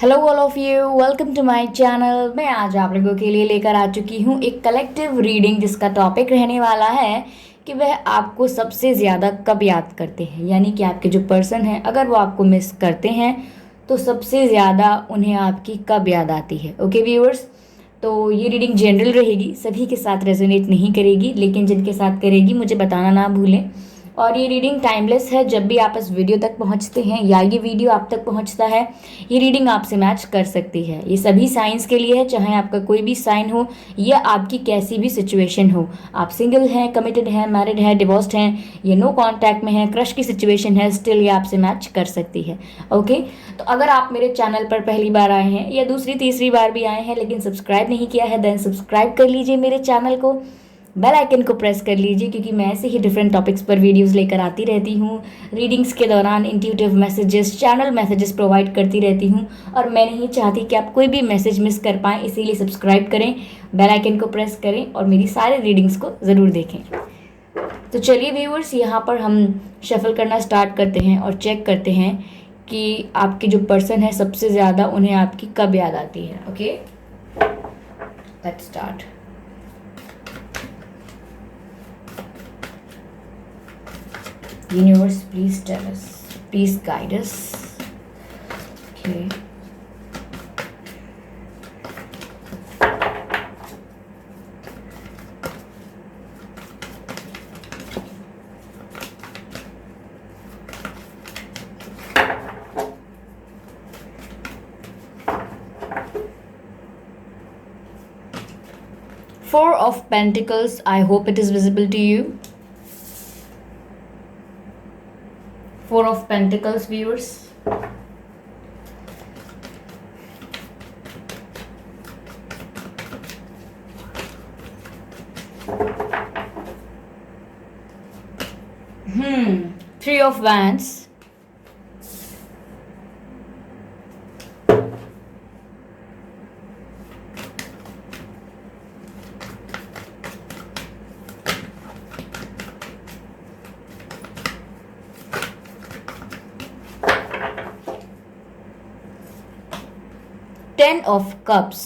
Hello all of you, welcome to my channel. मैं आज आप लोगों के लिए लेकर आ चुकी हूँ एक कलेक्टिव रीडिंग जिसका टॉपिक रहने वाला है कि वह आपको सबसे ज़्यादा कब याद करते हैं। यानी कि आपके जो पर्सन हैं अगर वो आपको मिस करते हैं तो सबसे ज़्यादा उन्हें आपकी कब याद आती है। ओके व्यूअर्स, तो ये रीडिंग जनरल रहेगी, सभी के साथ रेजोनेट नहीं करेगी, लेकिन जिनके साथ करेगी मुझे बताना ना भूलें। और ये रीडिंग टाइमलेस है। जब भी आप इस वीडियो तक पहुंचते हैं या ये वीडियो आप तक पहुंचता है, ये रीडिंग आपसे मैच कर सकती है। ये सभी साइंस के लिए है, चाहे आपका कोई भी साइन हो या आपकी कैसी भी सिचुएशन हो। आप सिंगल हैं, कमिटेड हैं, मैरिड हैं, डिवोर्स्ड हैं, ये नो कांटेक्ट में हैं, क्रश की सिचुएशन है, स्टिल ये आपसे मैच कर सकती है। ओके, तो अगर आप मेरे चैनल पर पहली बार आए हैं या दूसरी तीसरी बार भी आए हैं लेकिन सब्सक्राइब नहीं किया है, देन सब्सक्राइब कर लीजिए मेरे चैनल को, बेल आइकन को प्रेस कर लीजिए, क्योंकि मैं ऐसे ही डिफरेंट टॉपिक्स पर वीडियोस लेकर आती रहती हूँ। रीडिंग्स के दौरान intuitive messages, channel messages provide करती रहती हूँ और मैं नहीं चाहती कि आप कोई भी मैसेज मिस कर पाएँ, इसीलिए सब्सक्राइब करें, बेल आइकन को प्रेस करें और मेरी सारी रीडिंग्स को ज़रूर देखें। तो चलिए व्यूअर्स, यहाँ पर हम शफल करना स्टार्ट करते हैं और चेक करते हैं कि आपके जो पर्सन है सबसे ज़्यादा उन्हें आपकी कब याद आती है। Okay, let's start. Universe, please tell us, please guide us. Okay. Four of Pentacles, I hope it is visible to you. Four of Pentacles, viewers. Three of Wands. Ten of cups,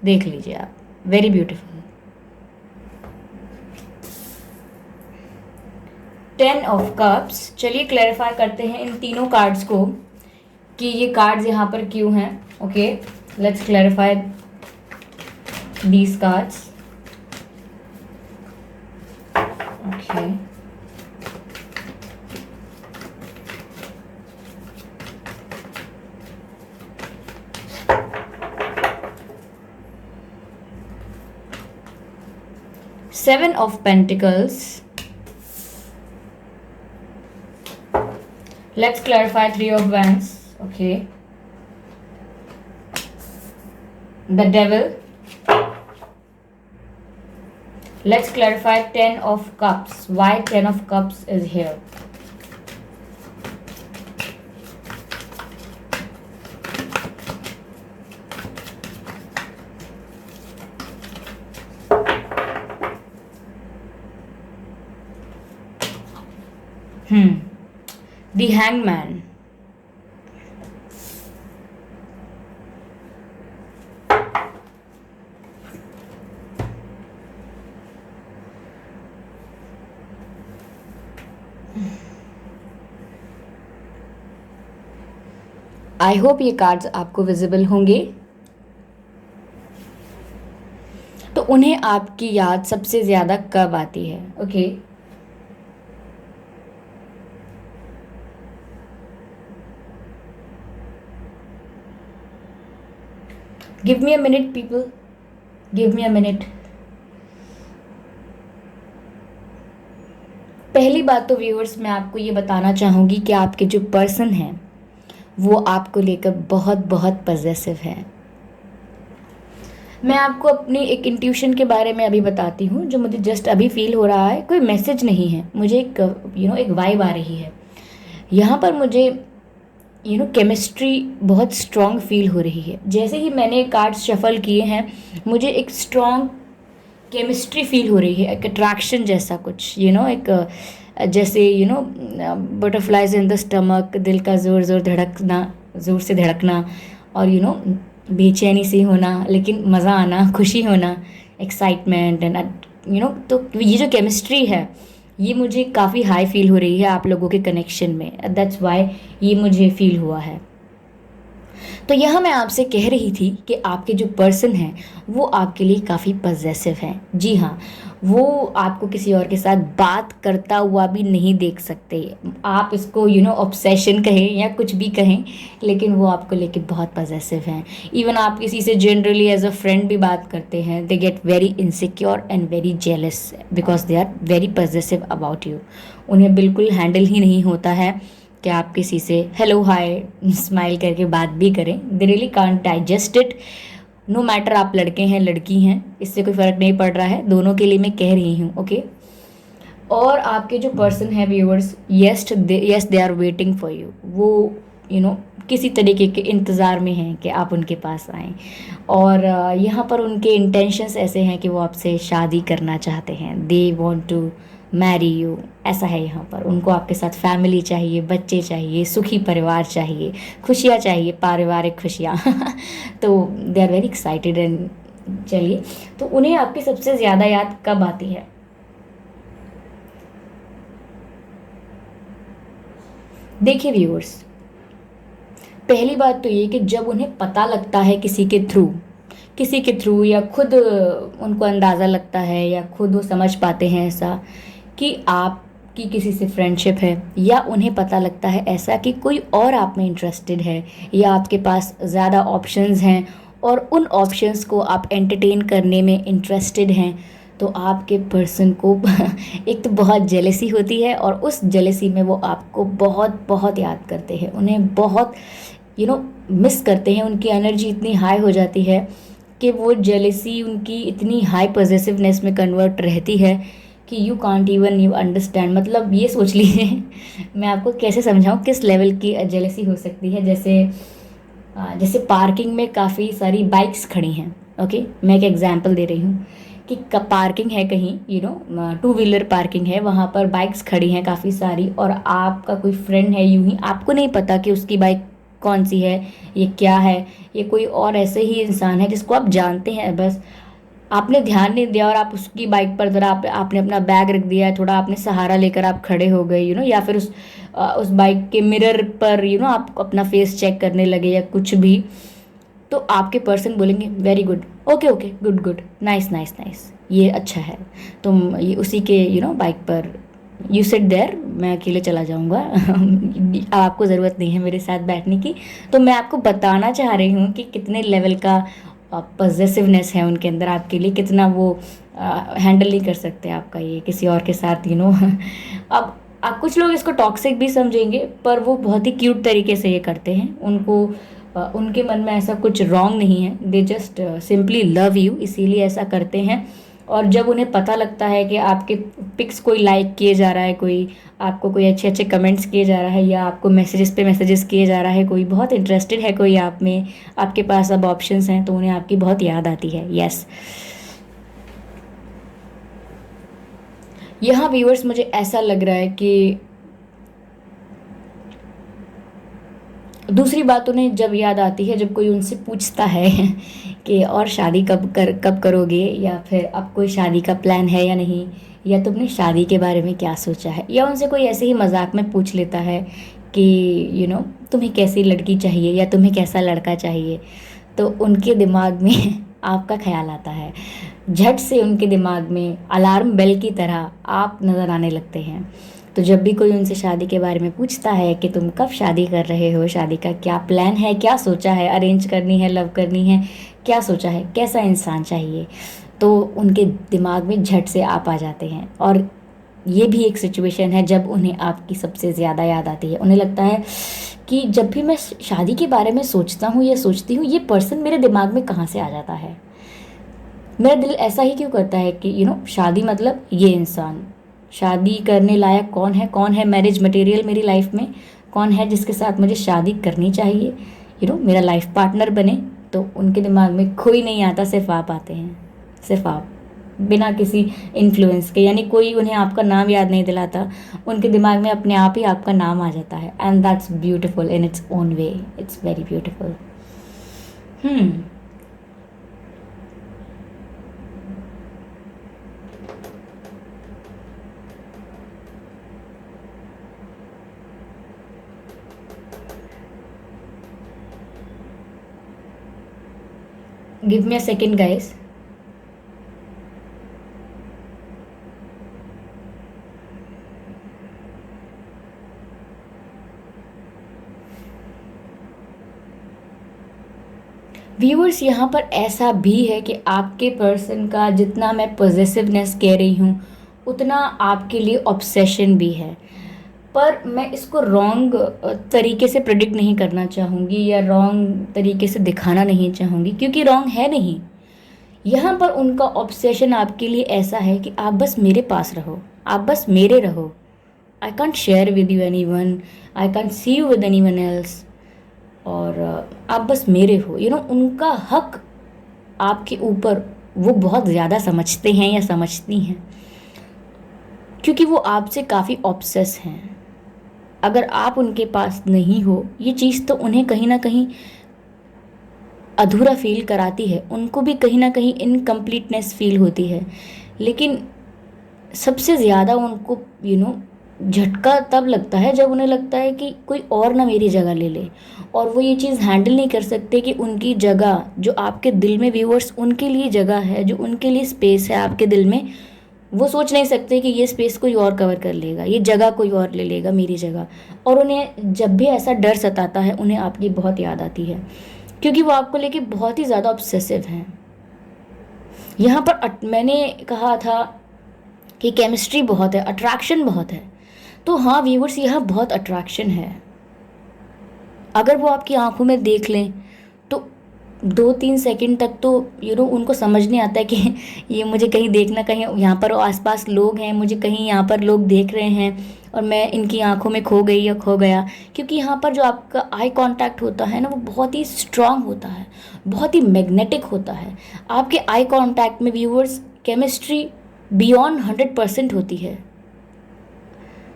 देख लीजिए आप, very beautiful. Ten of cups. चलिए clarify करते हैं इन तीनों cards को कि ये कार्ड्स यहाँ पर क्यों हैं। Okay, let's clarify these cards. Okay, Seven of Pentacles. Let's clarify Three of Wands. Okay. The Devil. Let's clarify Ten of Cups. Why Ten of Cups is here? The Hangman. I hope ये cards आपको visible होंगे। तो उन्हें आपकी याद सबसे ज़्यादा कब आती है? Okay, give me a minute people, give me a minute. पहली बात तो व्यूअर्स, मैं आपको ये बताना चाहूँगी कि आपके जो पर्सन हैं वो आपको लेकर बहुत बहुत पॉजेसिव है। मैं आपको अपनी एक इंट्यूशन के बारे में अभी बताती हूँ जो मुझे जस्ट अभी फील हो रहा है। कोई मैसेज नहीं है, मुझे एक एक वाइब आ रही है यहाँ पर। मुझे केमिस्ट्री बहुत स्ट्रॉन्ग फील हो रही है। जैसे ही मैंने कार्ड्स शफल किए हैं मुझे एक स्ट्रॉन्ग केमिस्ट्री फील हो रही है, एक अट्रैक्शन जैसा कुछ, एक जैसे बटरफ्लाइज इन द स्टमक, दिल का ज़ोर से धड़कना और बेचैनी सी होना, लेकिन मज़ा आना, खुशी होना, एक्साइटमेंट एंड तो ये जो केमिस्ट्री है ये मुझे काफ़ी हाई फील हो रही है आप लोगों के कनेक्शन में, दैट्स वाई ये मुझे फील हुआ है। तो यह मैं आपसे कह रही थी कि आपके जो पर्सन हैं वो आपके लिए काफ़ी पजेसिव हैं। जी हाँ, वो आपको किसी और के साथ बात करता हुआ भी नहीं देख सकते। आप इसको ऑब्सेशन कहें या कुछ भी कहें, लेकिन वो आपको लेके बहुत पजेसिव हैं। इवन आप किसी से जनरली एज अ फ्रेंड भी बात करते हैं, they get very insecure and very jealous because they are very possessive about you. उन्हें बिल्कुल हैंडल ही नहीं होता है कि आप किसी से हेलो हाय स्माइल करके बात भी करें। They really can't digest it. No matter आप लड़के हैं लड़की हैं, इससे कोई फ़र्क नहीं पड़ रहा है, दोनों के लिए मैं कह रही हूँ, ओके। और आपके जो पर्सन है viewers, yes they are waiting for you. वो किसी तरीके के इंतज़ार में हैं कि आप उनके पास आएँ। और यहाँ पर उनके इंटेंशंस ऐसे हैं कि वो आपसे शादी करना चाहते हैं, they want to marry you, ऐसा है यहाँ पर। उनको आपके साथ फैमिली चाहिए, बच्चे चाहिए, सुखी परिवार चाहिए, खुशियाँ चाहिए, पारिवारिक खुशियाँ तो they are very excited and चलिए, तो उन्हें आपकी सबसे ज़्यादा याद कब आती है? देखिए व्यूअर्स, पहली बात तो ये कि जब उन्हें पता लगता है किसी के थ्रू या खुद उनको अंदाज़ा लगता है या खुद वो समझ पाते हैं ऐसा कि आपकी किसी से फ्रेंडशिप है, या उन्हें पता लगता है ऐसा कि कोई और आप में इंटरेस्टेड है, या आपके पास ज़्यादा ऑप्शंस हैं और उन ऑप्शंस को आप एंटरटेन करने में इंटरेस्टेड हैं, तो आपके पर्सन को एक तो बहुत जेलसी होती है, और उस जेलसी में वो आपको बहुत बहुत याद करते हैं, उन्हें बहुत मिस करते हैं। उनकी एनर्जी इतनी हाई हो जाती है कि वो जेलसी उनकी इतनी हाई पॉजिटिवनेस में कन्वर्ट रहती है कि you can't even you understand. मतलब ये सोच लीजिए मैं आपको कैसे समझाऊँ किस लेवल की जेलसी हो सकती है। जैसे पार्किंग में काफ़ी सारी बाइक्स खड़ी हैं, ओके, मैं एक एग्जांपल दे रही हूँ कि पार्किंग है कहीं, टू व्हीलर पार्किंग है, वहाँ पर बाइक्स खड़ी हैं काफ़ी सारी, और आपका कोई फ्रेंड है, यूं ही आपको नहीं पता कि उसकी बाइक कौन सी है, ये क्या है, ये कोई और ऐसे ही इंसान है जिसको आप जानते हैं, बस आपने ध्यान नहीं दिया और आप उसकी बाइक पर ज़रा आपने अपना बैग रख दिया है, थोड़ा आपने सहारा लेकर आप खड़े हो गए, या फिर उस बाइक के मिरर पर आप अपना फेस चेक करने लगे या कुछ भी, तो आपके पर्सन बोलेंगे very good, okay okay, good good, nice nice nice, ये अच्छा है, तुम ये उसी के बाइक पर यू सिट देयर, मैं अकेले चला जाऊंगा आपको ज़रूरत नहीं है मेरे साथ बैठने की। तो मैं आपको बताना चाह रही हूँ कि कितने लेवल का पॉजिटिवनेस है उनके अंदर आपके लिए, कितना वो हैंडल नहीं कर सकते आपका ये किसी और के साथ अब कुछ लोग इसको टॉक्सिक भी समझेंगे, पर वो बहुत ही क्यूट तरीके से ये करते हैं। उनके मन में ऐसा कुछ रॉन्ग नहीं है, they just simply love you, इसीलिए ऐसा करते हैं। और जब उन्हें पता लगता है कि आपके पिक्स कोई लाइक किए जा रहा है, कोई आपको कोई अच्छे अच्छे कमेंट्स किए जा रहा है, या आपको मैसेजेस पे मैसेजेस किए जा रहा है, कोई बहुत इंटरेस्टेड है कोई आप में, आपके पास अब ऑप्शंस हैं, तो उन्हें आपकी बहुत याद आती है। यस, यहाँ व्यूअर्स मुझे ऐसा लग रहा है कि दूसरी बात उन्हें जब याद आती है जब कोई उनसे पूछता है कि और शादी कब करोगे, या फिर अब कोई शादी का प्लान है या नहीं, या तुमने शादी के बारे में क्या सोचा है, या उनसे कोई ऐसे ही मजाक में पूछ लेता है कि तुम्हें कैसी लड़की चाहिए या तुम्हें कैसा लड़का चाहिए, तो उनके दिमाग में आपका ख्याल आता है। झट से उनके दिमाग में अलार्म बेल की तरह आप नज़र आने लगते हैं। तो जब भी कोई उनसे शादी के बारे में पूछता है कि तुम कब शादी कर रहे हो, शादी का क्या प्लान है, क्या सोचा है, अरेंज करनी है, लव करनी है, क्या सोचा है, कैसा इंसान चाहिए, तो उनके दिमाग में झट से आप आ जाते हैं। और ये भी एक सिचुएशन है जब उन्हें आपकी सबसे ज़्यादा याद आती है। उन्हें लगता है कि जब भी मैं शादी के बारे में सोचता हूँ या सोचती हूँ, ये पर्सन मेरे दिमाग में कहाँ से आ जाता है, मेरा दिल ऐसा ही क्यों करता है कि शादी मतलब ये इंसान, शादी करने लायक कौन है मैरिज मटेरियल मेरी लाइफ में, कौन है जिसके साथ मुझे शादी करनी चाहिए, मेरा लाइफ पार्टनर बने। तो उनके दिमाग में कोई नहीं आता, सिर्फ आप आते हैं, सिर्फ आप, बिना किसी इन्फ्लुएंस के, यानी कोई उन्हें आपका नाम याद नहीं दिलाता, उनके दिमाग में अपने आप ही आपका नाम आ जाता है। And that's beautiful in its own way, it's very beautiful. Hmm. Give me a second guys. Viewers, यहाँ पर ऐसा भी है कि आपके पर्सन का जितना मैं पॉजेसिवनेस कह रही हूँ, उतना आपके लिए ऑब्सेशन भी है। पर मैं इसको रॉन्ग तरीके से प्रेडिक्ट नहीं करना चाहूँगी या रॉन्ग तरीके से दिखाना नहीं चाहूँगी, क्योंकि रॉन्ग है नहीं। यहाँ पर उनका ऑब्सेशन आपके लिए ऐसा है कि आप बस मेरे पास रहो, आप बस मेरे रहो। I can't share with you any one, I can't see you with any one else. और आप बस मेरे हो, उनका हक आपके ऊपर वो बहुत ज़्यादा समझते हैं या समझती हैं, क्योंकि वो आपसे काफ़ी ऑब्सेस हैं। अगर आप उनके पास नहीं हो, ये चीज़ तो उन्हें कहीं ना कहीं अधूरा फील कराती है, उनको भी कहीं ना कहीं इनकम्प्लीटनेस फील होती है। लेकिन सबसे ज़्यादा उनको झटका तब लगता है जब उन्हें लगता है कि कोई और ना मेरी जगह ले ले, और वो ये चीज़ हैंडल नहीं कर सकते कि उनकी जगह जो आपके दिल में, व्यूअर्स, उनके लिए जगह है, जो उनके लिए स्पेस है आपके दिल में, वो सोच नहीं सकते कि ये स्पेस कोई और कवर कर लेगा, ये जगह कोई और ले लेगा मेरी जगह। और उन्हें जब भी ऐसा डर सताता है, उन्हें आपकी बहुत याद आती है, क्योंकि वो आपको लेके बहुत ही ज़्यादा ऑब्सेसिव हैं। यहाँ पर मैंने कहा था कि केमिस्ट्री बहुत है, अट्रैक्शन बहुत है। तो हाँ व्यूवर्स, यहाँ बहुत अट्रैक्शन है। अगर वो आपकी आंखों में देख लें तो 2-3 सेकंड तक तो उनको समझ नहीं आता है कि ये मुझे कहीं देखना, कहीं यहाँ पर आसपास लोग हैं, मुझे कहीं यहाँ पर लोग देख रहे हैं और मैं इनकी आंखों में खो गई या खो गया। क्योंकि यहाँ पर जो आपका आई कांटेक्ट होता है ना, वो बहुत ही स्ट्रांग होता है, बहुत ही मैग्नेटिक होता है। आपके आई कांटेक्ट में व्यूअर्स केमिस्ट्री बियॉन्ड 100% होती है।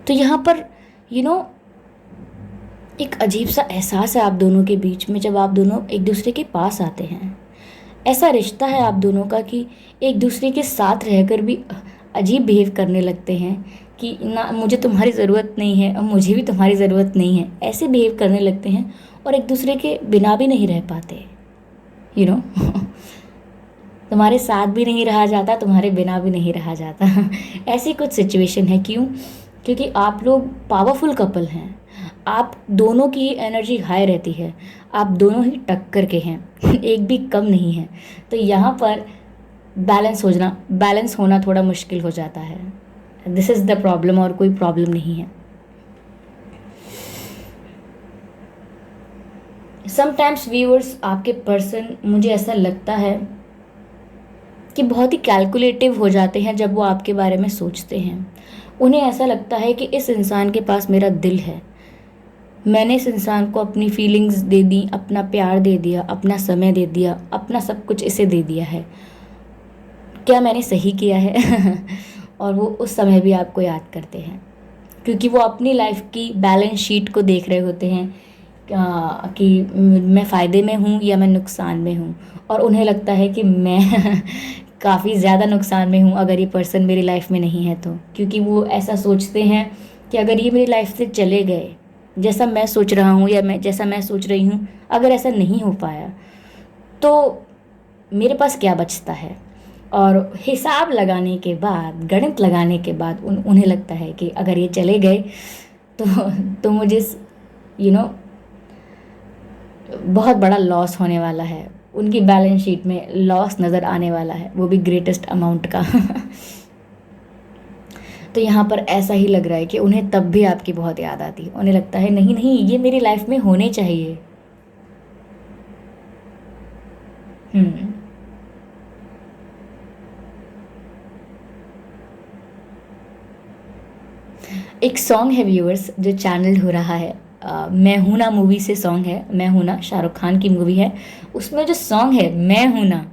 तो यहाँ पर यू नो एक अजीब सा एहसास है आप दोनों के बीच में, जब आप दोनों एक दूसरे के पास आते हैं। ऐसा रिश्ता है आप दोनों का कि एक दूसरे के साथ रहकर भी अजीब बिहेव करने लगते हैं कि ना मुझे तुम्हारी ज़रूरत नहीं है और मुझे भी तुम्हारी ज़रूरत नहीं है, ऐसे बिहेव करने लगते हैं और एक दूसरे के बिना भी नहीं रह पाते। तुम्हारे साथ भी नहीं रहा जाता, तुम्हारे बिना भी नहीं रहा जाता। ऐसी कुछ सिचुएशन है। क्यों? क्योंकि आप लोग पावरफुल कपल हैं, आप दोनों की एनर्जी हाई रहती है, आप दोनों ही टक्कर के हैं, एक भी कम नहीं है। तो यहाँ पर बैलेंस होना थोड़ा मुश्किल हो जाता है। दिस इज़ द प्रॉब्लम, और कोई प्रॉब्लम नहीं है। समटाइम्स व्यूअर्स, आपके पर्सन, मुझे ऐसा लगता है कि बहुत ही कैलकुलेटिव हो जाते हैं जब वो आपके बारे में सोचते हैं। उन्हें ऐसा लगता है कि इस इंसान के पास मेरा दिल है, मैंने इस इंसान को अपनी फीलिंग्स दे दी, अपना प्यार दे दिया, अपना समय दे दिया, अपना सब कुछ इसे दे दिया है, क्या मैंने सही किया है? और वो उस समय भी आपको याद करते हैं, क्योंकि वो अपनी लाइफ की बैलेंस शीट को देख रहे होते हैं कि मैं फ़ायदे में हूँ या मैं नुकसान में हूँ। और उन्हें लगता है कि मैं काफ़ी ज़्यादा नुकसान में हूँ अगर ये पर्सन मेरी लाइफ में नहीं है तो, क्योंकि वो ऐसा सोचते हैं कि अगर ये मेरी लाइफ से चले गए, जैसा मैं सोच रहा हूँ या जैसा मैं सोच रही हूँ, अगर ऐसा नहीं हो पाया तो मेरे पास क्या बचता है। और हिसाब लगाने के बाद, गणित लगाने के बाद उन्हें लगता है कि अगर ये चले गए तो मुझे बहुत बड़ा लॉस होने वाला है, उनकी बैलेंस शीट में लॉस नज़र आने वाला है, वो भी ग्रेटेस्ट अमाउंट का। तो यहाँ पर ऐसा ही लग रहा है कि उन्हें तब भी आपकी बहुत याद आती है। उन्हें लगता है नहीं नहीं, ये मेरी लाइफ में होने चाहिए। एक सॉन्ग है व्यूअर्स जो चैनल हो रहा है, मैं हूं ना मूवी से सॉन्ग है। मैं हूं ना शाहरुख खान की मूवी है, उसमें जो सॉन्ग है मैं हूं ना,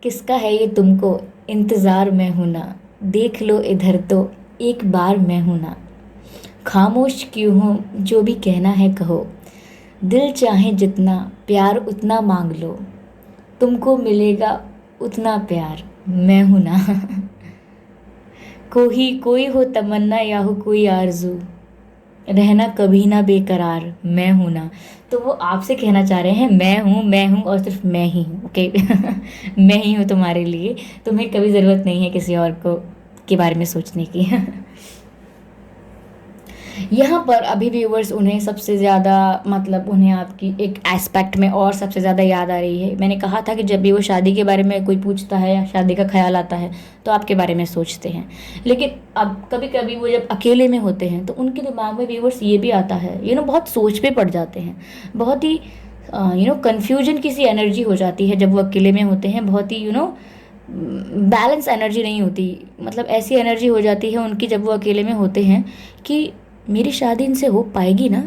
किसका है ये तुमको इंतज़ार, मैं हूं ना, देख लो इधर तो एक बार, मैं हूं ना, खामोश क्यों हो, जो भी कहना है कहो, दिल चाहे जितना प्यार उतना मांग लो, तुमको मिलेगा उतना प्यार, मैं हूं ना। कोई कोई हो तमन्ना या हो कोई आरज़ू, रहना कभी ना बेकरार, मैं हूं ना। तो वो आपसे कहना चाह रहे हैं मैं हूँ और सिर्फ मैं ही हूँ, ओके। मैं ही हूँ तुम्हारे लिए, तुम्हें कभी ज़रूरत नहीं है किसी और को के बारे में सोचने की। यहाँ पर अभी व्यूवर्स उन्हें सबसे ज़्यादा, मतलब उन्हें आपकी एक एस्पेक्ट में और सबसे ज़्यादा याद आ रही है। मैंने कहा था कि जब भी वो शादी के बारे में कोई पूछता है या शादी का ख्याल आता है तो आपके बारे में सोचते हैं। लेकिन अब कभी कभी वो जब अकेले में होते हैं तो उनके दिमाग में व्यूवर्स ये भी आता है, बहुत सोच पे पड़ जाते हैं। बहुत ही कन्फ्यूजन की सी एनर्जी हो जाती है जब वो अकेले में होते हैं। बहुत ही बैलेंस एनर्जी नहीं होती, मतलब ऐसी एनर्जी हो जाती है उनकी जब वो अकेले में होते हैं कि मेरी शादी इनसे हो पाएगी ना,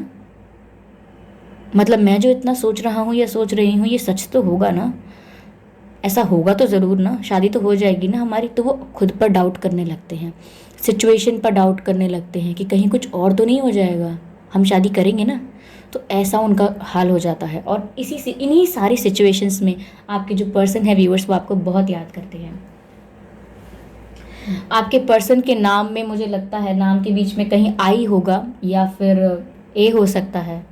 मतलब मैं जो इतना सोच रहा हूँ या सोच रही हूँ ये सच तो होगा ना, ऐसा होगा तो ज़रूर ना, शादी तो हो जाएगी ना हमारी। तो वो खुद पर डाउट करने लगते हैं, सिचुएशन पर डाउट करने लगते हैं कि कहीं कुछ और तो नहीं हो जाएगा, हम शादी करेंगे ना। तो ऐसा उनका हाल हो जाता है और इसी से इन्हीं सारी सिचुएशंस में आपके जो पर्सन है व्यूअर्स वो आपको बहुत याद करते हैं। आपके पर्सन के नाम में मुझे लगता है नाम के बीच में कहीं आई होगा या फिर ए हो सकता है।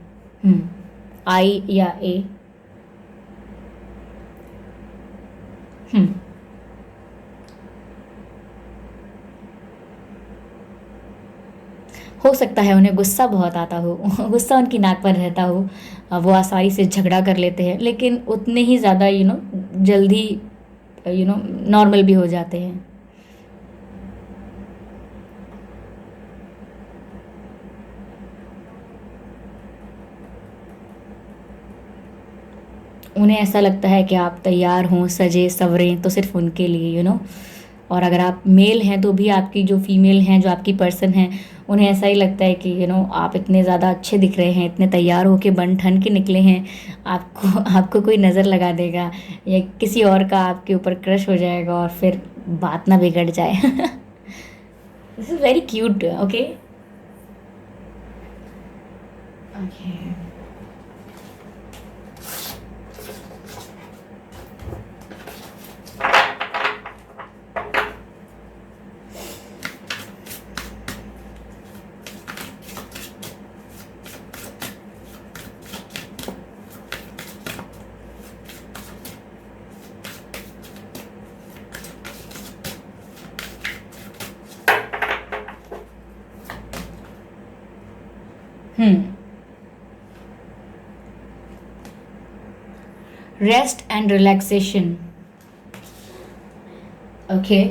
आई या ए। हो सकता है उन्हें गुस्सा बहुत आता हो। गुस्सा उनकी नाक पर रहता हो, वो आसानी से झगड़ा कर लेते हैं लेकिन उतने ही ज़्यादा जल्दी नॉर्मल भी हो जाते हैं। उन्हें ऐसा लगता है कि आप तैयार हों सजे सवरें तो सिर्फ उनके लिए और अगर आप मेल हैं तो भी आपकी जो फीमेल हैं, जो आपकी पर्सन हैं, उन्हें ऐसा ही लगता है कि आप इतने ज़्यादा अच्छे दिख रहे हैं, इतने तैयार होके बन ठन के निकले हैं, आपको आपको कोई नज़र लगा देगा या किसी और का आपके ऊपर क्रश हो जाएगा और फिर बात ना बिगड़ जाए। This is very cute, okay. Okay, rest and relaxation, okay.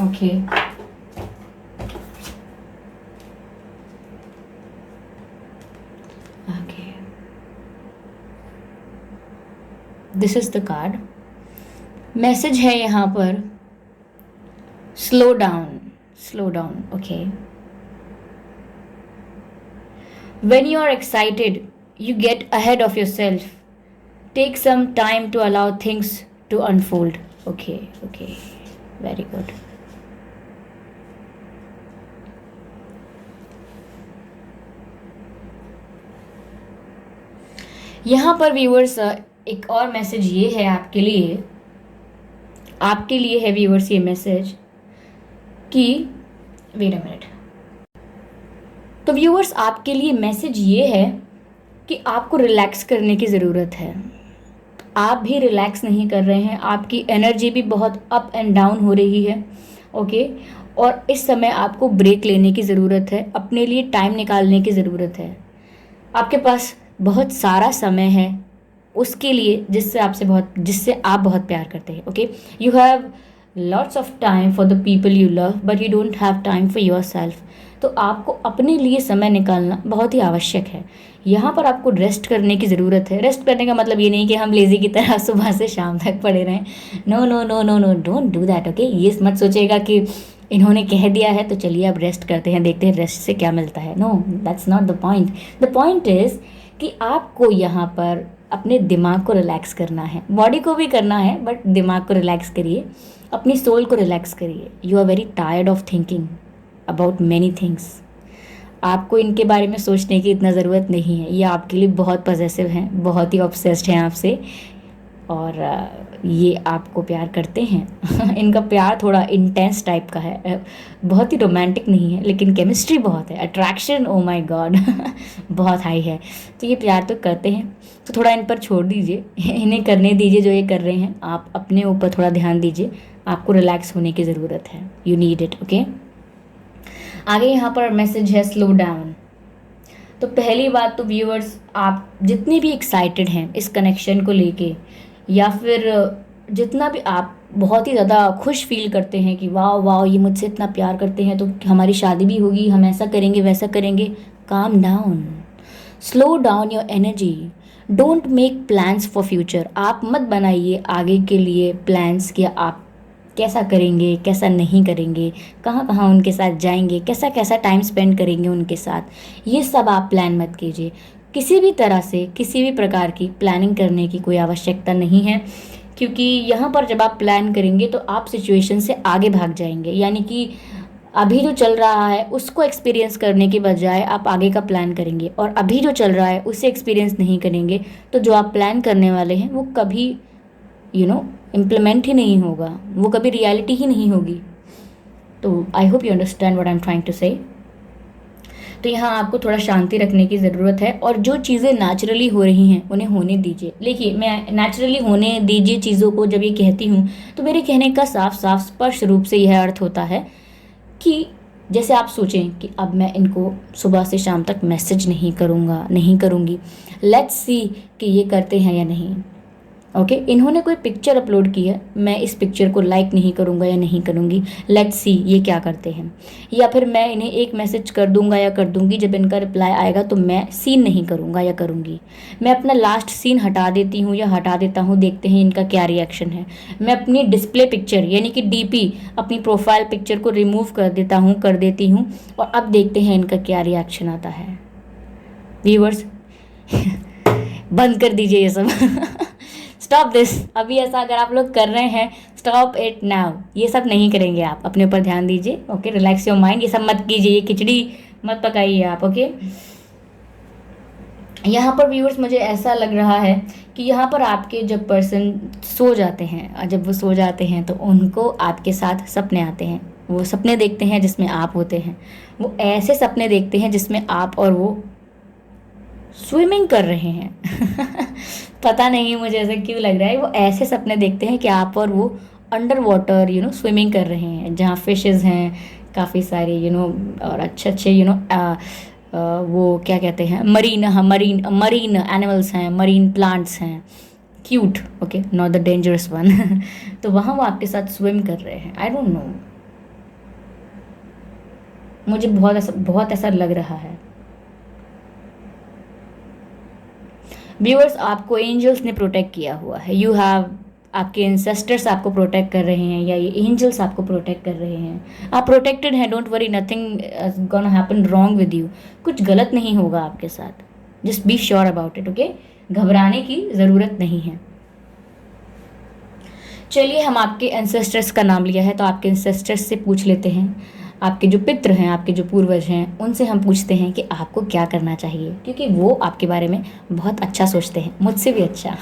Okay, okay, this is the card. Message है यहाँ पर, slow down, slow down, okay. When you are excited, you get ahead of yourself. Take some time to allow things to unfold. Okay, okay, very good. यहाँ पर viewers एक और message ये है आपके लिए है व्यूअर्स ये मैसेज कि वेट अ मिनट। तो व्यूअर्स आपके लिए मैसेज ये है कि आपको रिलैक्स करने की ज़रूरत है। आप भी रिलैक्स नहीं कर रहे हैं, आपकी एनर्जी भी बहुत अप एंड डाउन हो रही है, ओके। और इस समय आपको ब्रेक लेने की ज़रूरत है, अपने लिए टाइम निकालने की ज़रूरत है। आपके पास बहुत सारा समय है उसके लिए जिससे आप बहुत प्यार करते हैं, okay. You have lots of time for the people you love but you don't have time for your self. तो आपको अपने लिए समय निकालना बहुत ही आवश्यक है। यहाँ पर आपको रेस्ट करने की ज़रूरत है। रेस्ट करने का मतलब ये नहीं कि हम लेज़ी की तरह सुबह से शाम तक पड़े रहें। No no no no no, don't do that, okay. ये मत सोचेगा कि इन्होंने कह दिया है तो चलिए अब रेस्ट करते हैं, देखते हैं रेस्ट से क्या मिलता है। No, that's not the point. The point is कि आपको यहाँ पर अपने दिमाग को रिलैक्स करना है, बॉडी को भी करना है बट दिमाग को रिलैक्स करिए, अपनी सोल को रिलैक्स करिए। You are very tired of thinking, about many things. आपको इनके बारे में सोचने की इतना ज़रूरत नहीं है, ये आपके लिए बहुत पॉसेसिव हैं, बहुत ही ऑब्सेस्ड हैं आपसे, और ये आपको प्यार करते हैं। इनका प्यार थोड़ा इंटेंस टाइप का है, बहुत ही रोमांटिक नहीं है, लेकिन केमिस्ट्री बहुत है, अट्रैक्शन ओ माय गॉड बहुत हाई है। तो ये प्यार तो करते हैं, तो थोड़ा इन पर छोड़ दीजिए, इन्हें करने दीजिए जो ये कर रहे हैं, आप अपने ऊपर थोड़ा ध्यान दीजिए। आपको रिलैक्स होने की ज़रूरत है, यू नीड इट, ओके। आगे यहाँ पर मैसेज है स्लो डाउन। तो पहली बात तो व्यूअर्स, आप जितने भी एक्साइटेड हैं इस कनेक्शन को लेके, या फिर जितना भी आप बहुत ही ज़्यादा खुश फील करते हैं कि वाह वाह ये मुझसे इतना प्यार करते हैं तो हमारी शादी भी होगी, हम ऐसा करेंगे वैसा करेंगे, calm down, slow down your energy, don't make plans for future. आप मत बनाइए आगे के लिए प्लान्स कि आप कैसा करेंगे कैसा नहीं करेंगे, कहाँ कहाँ उनके साथ जाएंगे, कैसा कैसा टाइम स्पेंड करेंगे उनके साथ, ये सब आप प्लान मत कीजिए। किसी भी तरह से किसी भी प्रकार की प्लानिंग करने की कोई आवश्यकता नहीं है, क्योंकि यहाँ पर जब आप प्लान करेंगे तो आप सिचुएशन से आगे भाग जाएंगे, यानी कि अभी जो चल रहा है उसको एक्सपीरियंस करने के बजाय आप आगे का प्लान करेंगे, और अभी जो चल रहा है उसे एक्सपीरियंस नहीं करेंगे, तो जो आप प्लान करने वाले हैं वो कभी इम्प्लीमेंट ही नहीं होगा, वो कभी रियलिटी ही नहीं होगी। तो I hope you understand what I am trying to say. तो यहाँ आपको थोड़ा शांति रखने की ज़रूरत है, और जो चीज़ें नेचुरली हो रही हैं उन्हें होने दीजिए। देखिए, मैं नेचुरली होने दीजिए चीज़ों को जब ये कहती हूँ, तो मेरे कहने का साफ साफ स्पष्ट रूप से यह अर्थ होता है कि जैसे आप सोचें कि अब मैं इनको सुबह से शाम तक मैसेज नहीं करूँगा, नहीं करूँगी, लेट्स सी कि ये करते हैं या नहीं। ओके, इन्होंने कोई पिक्चर अपलोड की है, मैं इस पिक्चर को लाइक नहीं करूँगा या नहीं करूँगी, लेट्स सी ये क्या करते हैं। या फिर मैं इन्हें एक मैसेज कर दूँगा या कर दूँगी, जब इनका रिप्लाई आएगा तो मैं सीन नहीं करूँगा या करूँगी। मैं अपना लास्ट सीन हटा देती हूँ या हटा देता हूँ, देखते हैं इनका क्या रिएक्शन है। मैं अपनी डिस्प्ले पिक्चर यानी कि डीपी, अपनी प्रोफाइल पिक्चर को रिमूव कर देती हूँ, और अब देखते हैं इनका क्या रिएक्शन आता है। व्यूअर्स बंद कर दीजिए ये सब स्टॉप दिस, अभी ऐसा अगर आप लोग कर रहे हैं, स्टॉप इट नाउ, ये सब नहीं करेंगे आप, अपने ऊपर ध्यान दीजिए, ओके, रिलैक्स योर माइंड, ये सब मत कीजिए, ये खिचड़ी मत पकाइए आप, ओके। यहाँ पर व्यूअर्स मुझे ऐसा लग रहा है कि यहाँ पर आपके जब पर्सन सो जाते हैं, और जब वो सो जाते हैं तो उनको आपके साथ सपने आते हैं, वो सपने देखते हैं जिसमें आप होते हैं, वो ऐसे सपने देखते हैं जिसमें आप और वो स्विमिंग कर रहे हैं पता नहीं मुझे ऐसा क्यों लग रहा है, वो ऐसे सपने देखते हैं कि आप और वो अंडर वाटर स्विमिंग कर रहे हैं, जहाँ फिशेस हैं काफ़ी सारे और अच्छे अच्छे वो क्या कहते हैं, मरीन एनिमल्स हैं, मरीन प्लांट्स हैं, cute, okay, not the dangerous one तो वहाँ वो आपके साथ स्विम कर रहे हैं। आई डोंट नो, मुझे बहुत ऐसा लग रहा है। व्यूअर्स, आपको एंजल्स ने प्रोटेक्ट किया हुआ है, यू हैव, आपके एंसेस्टर्स आपको प्रोटेक्ट कर रहे हैं, या ये एंजल्स आपको प्रोटेक्ट कर रहे हैं, आप प्रोटेक्टेड हैं, don't worry, nothing gonna happen wrong with you, कुछ गलत नहीं होगा आपके साथ, just be sure about it, okay, घबराने की ज़रूरत नहीं है। चलिए, हम आपके एंसेस्टर्स का नाम लिया है तो आपके एंसेस्टर्स से पूछ लेते हैं, आपके जो पितृ हैं, आपके जो पूर्वज हैं, उनसे हम पूछते हैं कि आपको क्या करना चाहिए, क्योंकि वो आपके बारे में बहुत अच्छा सोचते हैं, मुझसे भी अच्छा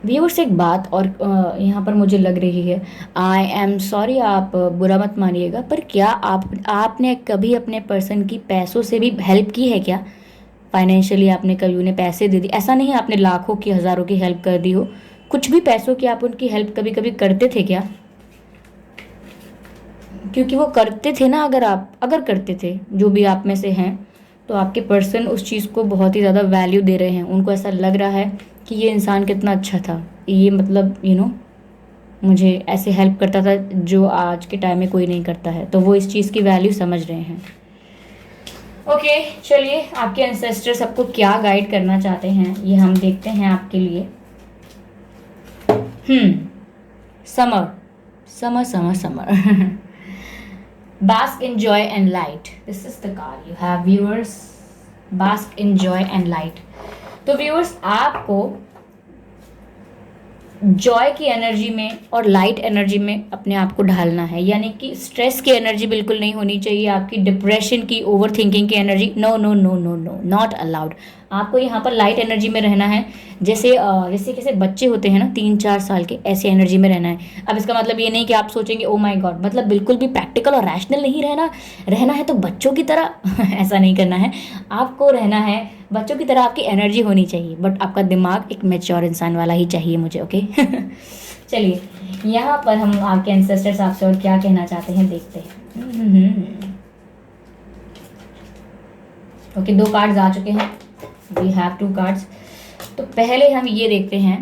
व्यूअर्स, एक बात और यहाँ पर मुझे लग रही है, आई एम सॉरी, आप बुरा मत मानिएगा, पर क्या आपने कभी अपने पर्सन की पैसों से भी हेल्प की है क्या? फाइनेंशियली आपने कभी उन्हें पैसे दे दी? ऐसा नहीं आपने लाखों की हज़ारों की हेल्प कर दी हो, कुछ भी पैसों की आप उनकी हेल्प कभी कभी करते थे क्या? क्योंकि वो करते थे ना, अगर करते थे, जो भी आप में से हैं, तो आपके पर्सन उस चीज़ को बहुत ही ज़्यादा वैल्यू दे रहे हैं, उनको ऐसा लग रहा है कि ये इंसान कितना अच्छा था, ये मतलब मुझे ऐसे हेल्प करता था जो आज के टाइम में कोई नहीं करता है, तो वो इस चीज़ की वैल्यू समझ रहे हैं। ओके, चलिए, आपके एंसेस्टर सबको क्या गाइड करना चाहते हैं ये हम देखते हैं आपके लिए। Summer summer summer summer bask in joy and light. This is the card you have, viewers. bask in joy and light. तो व्यूअर्स, आपको जॉय की एनर्जी में और लाइट एनर्जी में अपने आप को ढालना है, यानी कि स्ट्रेस की एनर्जी बिल्कुल नहीं होनी चाहिए, आपकी डिप्रेशन की, ओवर थिंकिंग की energy, no no no no no, not allowed. आपको यहाँ पर लाइट एनर्जी में रहना है, जैसे जैसे बच्चे होते हैं ना 3-4 साल के, ऐसी एनर्जी में रहना है। अब इसका मतलब ये नहीं कि आप सोचेंगे ओ माय गॉड, मतलब बिल्कुल भी प्रैक्टिकल और रैशनल नहीं रहना है तो बच्चों की तरह ऐसा नहीं करना है। आपको रहना है बच्चों की तरह, आपकी एनर्जी होनी चाहिए, बट आपका दिमाग एक मैच्योर इंसान वाला ही चाहिए मुझे, ओके। चलिए, यहाँ पर हम आपके एंसेस्टर्स आपसे और क्या कहना चाहते हैं देखते हैं। ओके, 2 कार्ड्स आ चुके हैं, वी हैव 2 कार्ड्स। तो पहले हम ये देखते हैं।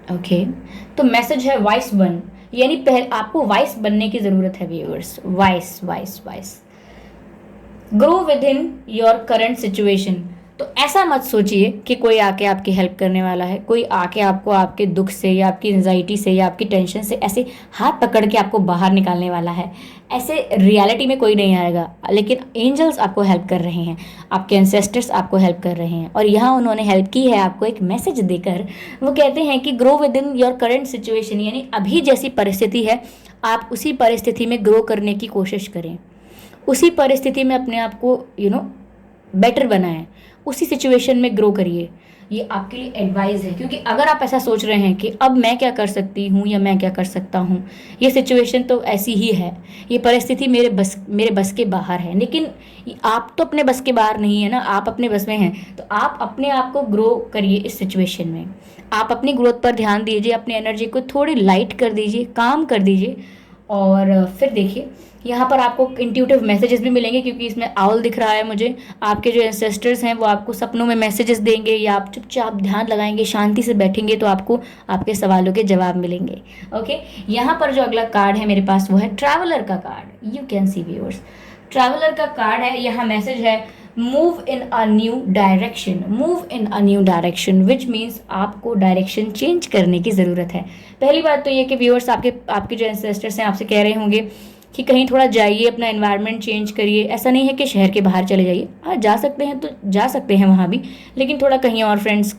ओके, तो मैसेज है वाइस बन, यानी पहले आपको वाइस बनने की जरूरत है viewers. Vice vice vice, grow with in your current situation. तो ऐसा मत सोचिए कि कोई आके आपकी हेल्प करने वाला है, कोई आके आपको आपके दुख से या आपकी एंजाइटी से या आपकी टेंशन से ऐसे हाथ पकड़ के आपको बाहर निकालने वाला है। ऐसे रियलिटी में कोई नहीं आएगा, लेकिन एंजल्स आपको हेल्प कर रहे हैं, आपके एंसेस्टर्स आपको हेल्प कर रहे हैं, और यहाँ उन्होंने हेल्प की है आपको एक मैसेज देकर। वो कहते हैं कि grow with in your current situation, यानी अभी जैसी परिस्थिति है आप उसी परिस्थिति में ग्रो करने की कोशिश करें, उसी परिस्थिति में अपने आप को बेटर बनाएं, उसी सिचुएशन में ग्रो करिए। ये आपके लिए एडवाइस है, क्योंकि अगर आप ऐसा सोच रहे हैं कि अब मैं क्या कर सकती हूँ या मैं क्या कर सकता हूँ, ये सिचुएशन तो ऐसी ही है, ये परिस्थिति मेरे बस के बाहर है, लेकिन आप तो अपने बस के बाहर नहीं है ना, आप अपने बस में हैं। तो आप अपने आप को ग्रो करिए इस सिचुएशन में, आप अपनी ग्रोथ पर ध्यान दीजिए, अपनी एनर्जी को थोड़ी लाइट कर दीजिए, काम कर दीजिए, और फिर देखिए यहाँ पर आपको इंट्यूटिव मैसेजेस भी मिलेंगे, क्योंकि इसमें आउल दिख रहा है मुझे। आपके जो एंसेस्टर्स हैं वो आपको सपनों में मैसेजेस देंगे, या आप चुपचाप ध्यान लगाएंगे, शांति से बैठेंगे तो आपको आपके सवालों के जवाब मिलेंगे। ओके, यहाँ पर जो अगला कार्ड है मेरे पास वो है ट्रैवलर का card. You can see viewers, traveller का कार्ड है। यहाँ मैसेज है move in a new direction, move in a new direction, which means आपको डायरेक्शन चेंज करने की ज़रूरत है। पहली बात तो ये कि व्यूअर्स आपके जो एंसेस्टर्स हैं आपसे कह रहे होंगे कि कहीं थोड़ा जाइए, अपना एनवायरनमेंट चेंज करिए। ऐसा नहीं है कि शहर के बाहर चले जाइए, हाँ जा सकते हैं तो जा सकते हैं वहाँ भी, लेकिन थोड़ा कहीं और फ्रेंड्स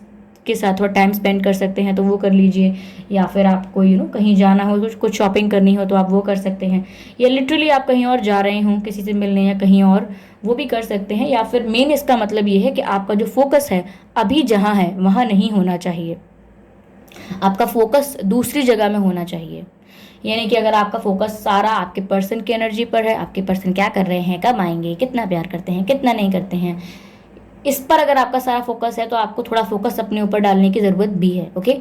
के साथ थोड़ा टाइम स्पेंड कर सकते हैं तो वो कर लीजिए, या फिर आपको कहीं जाना हो, कुछ शॉपिंग करनी हो तो आप वो कर सकते हैं, या लिटरली आप कहीं और जा रहे हों किसी से मिलने या कहीं और, वो भी कर सकते हैं। या फिर मेन इसका मतलब ये है कि आपका जो फोकस है अभी जहाँ है वहाँ नहीं होना चाहिए, आपका फोकस दूसरी जगह में होना चाहिए। यानी कि अगर आपका फोकस सारा आपके पर्सन की एनर्जी पर है, आपके पर्सन क्या कर रहे हैं, कब आएंगे, कितना प्यार करते हैं, कितना नहीं करते हैं, इस पर अगर आपका सारा फोकस है तो आपको थोड़ा फोकस अपने ऊपर डालने की ज़रूरत भी है। ओके,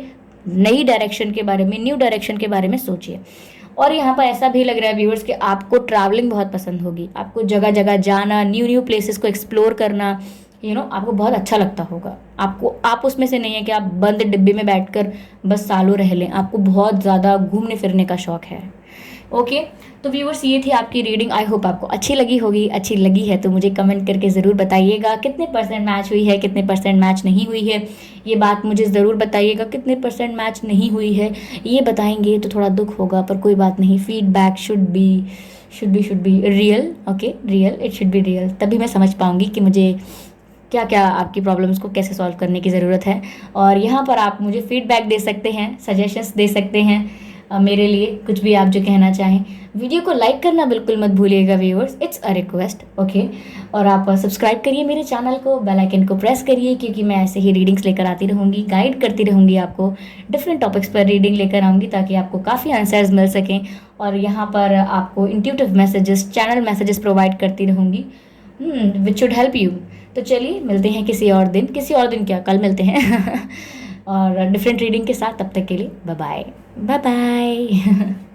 नई डायरेक्शन के बारे में, न्यू डायरेक्शन के बारे में सोचिए। और यहाँ पर ऐसा भी लग रहा है व्यूअर्स कि आपको ट्रैवलिंग बहुत पसंद होगी, आपको जगह जगह जाना, न्यू प्लेसेस को एक्सप्लोर करना, आपको बहुत अच्छा लगता होगा। आप उसमें से नहीं है कि आप बंद डिब्बे में बैठकर बस सालों रह लें, आपको बहुत ज़्यादा घूमने फिरने का शौक है। ओके, तो व्यूअर्स ये थी आपकी रीडिंग। आई होप आपको अच्छी लगी होगी। अच्छी लगी है तो मुझे कमेंट करके ज़रूर बताइएगा कितने % मैच हुई है, कितने % मैच नहीं हुई है, ये बात मुझे ज़रूर बताइएगा। कितने % मैच नहीं हुई है ये बताएंगे तो थोड़ा दुख होगा, पर कोई बात नहीं, feedback should be real. Okay, real, it should be real, तभी मैं समझ पाऊँगी कि मुझे क्या क्या आपकी प्रॉब्लम्स को कैसे सॉल्व करने की ज़रूरत है। और यहाँ पर आप मुझे फीडबैक दे सकते हैं, सजेशंस दे सकते हैं, मेरे लिए कुछ भी आप जो कहना चाहें। वीडियो को लाइक करना बिल्कुल मत भूलिएगा viewers, it's a request. Okay, और आप सब्सक्राइब करिए मेरे चैनल को, बेल आइकन को प्रेस करिए, क्योंकि मैं ऐसे ही रीडिंग्स लेकर आती रहूँगी, गाइड करती रहूँगी आपको, डिफरेंट टॉपिक्स पर रीडिंग लेकर आऊँगी ताकि आपको काफ़ी आंसर्स मिल सकें। और यहाँ पर आपको intuitive messages, channel messages provide करती रहूँगी, विच शुड हेल्प यू। तो चलिए मिलते हैं किसी और दिन क्या, कल मिलते हैं और डिफरेंट रीडिंग के साथ। तब तक के लिए बाय बाय।